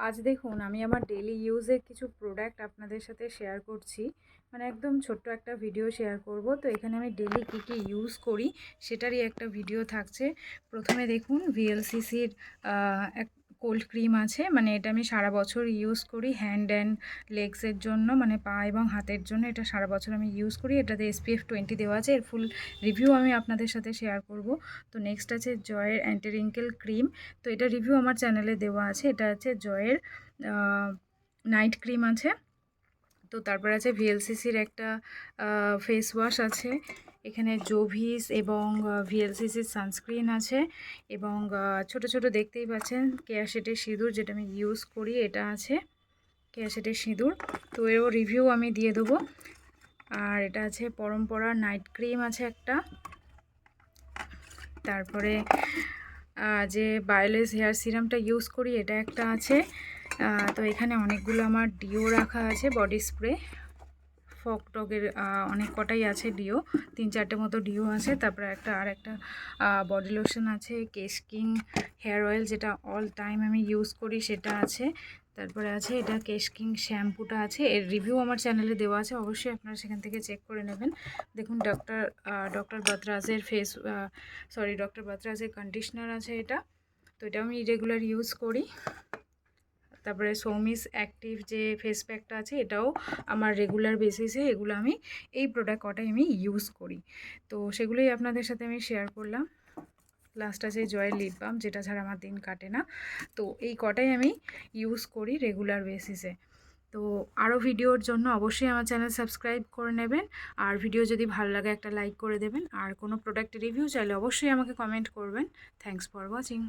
আজ দেখুন আমি আমার ডেইলি ইউজের কিছু প্রোডাক্ট আপনাদের সাথে শেয়ার করছি। মানে একদম ছোট্ট একটা ভিডিও শেয়ার করব। তো এখানে আমি ডেইলি কী কী ইউজ করি সেটারই একটা ভিডিও থাকছে। প্রথমে দেখুন ভিএলসিসির এক কোল্ড ক্রিম আছে, মানে এটা আমি সারা বছর ইউজ করি হ্যান্ড অ্যান্ড লেগসের জন্য, মানে পা এবং হাতের জন্য এটা সারা বছর আমি ইউজ করি। এটাতে SPF 20 দেওয়া আছে, এর ফুল রিভিউ আমি আপনাদের সাথে শেয়ার করব। তো নেক্সট আছে জয়ের অ্যান্টি রিঙ্কেল ক্রিম। তো এটা রিভিউ আমার চ্যানেলে দেওয়া আছে। এটা আছে জয়ের নাইট ক্রিম আছে। তো তারপর আছে ভিএলসিসির একটা ফেস ওয়াশ আছে। এখানে জোভিস এবং ভিএলসিসির সানস্ক্রিন আছে এবং ছোট ছোট দেখতেই পাচ্ছেন কেয়াশেটের সিঁদুর, যেটা আমি ইউজ করি, এটা আছে কেয়াশেটের সিঁদুর। তো এরও রিভিউ আমি দিয়ে দেবো। আর এটা আছে পরম্পরা নাইট ক্রিম আছে একটা। তারপরে যে বায়োলেস হেয়ার সিরামটা ইউজ করি এটা একটা আছে। তো এখানে অনেকগুলো আমার ডিও রাখা আছে, বডি স্প্রে ফক ডগের অনেক কটাই আছে ডিও, 3-4টে মতো ডিও আছে। তারপরে আর একটা বডি লোশন আছে, কেশ কিং হেয়ার অয়েল, যেটা অল টাইম আমি ইউজ করি, সেটা আছে। তারপরে আছে এটা কেশ কিং শ্যাম্পুটা আছে, এর রিভিউ আমার চ্যানেলে দেওয়া আছে, অবশ্যই আপনারা সেখান থেকে চেক করে নেবেন। দেখুন ডক্টর বাতরাজের ডক্টর বাতরাজের কন্ডিশনার আছে এটা। তো এটা আমি রেগুলার ইউজ করি। তারপরে সৌমিস অ্যাক্টিভ যে ফেস প্যাকটা আছে, এটাও আমার রেগুলার বেসিসে এগুলো আমি এই প্রোডাক্ট কটাই আমি ইউজ করি। তো সেগুলোই আপনাদের সাথে আমি শেয়ার করলাম। লাস্ট আছে জয়ের লিপ বাম, যেটা ছাড়া আমার দিন কাটে না। তো এই কটাই আমি ইউজ করি রেগুলার বেসিসে। তো আরও ভিডিওর জন্য অবশ্যই আমার চ্যানেল সাবস্ক্রাইব করে নেবেন। আর ভিডিও যদি ভালো লাগে একটা লাইক করে দেবেন। আর কোনো প্রোডাক্টের রিভিউ চাইলে অবশ্যই আমাকে কমেন্ট করবেন। Thanks for watching.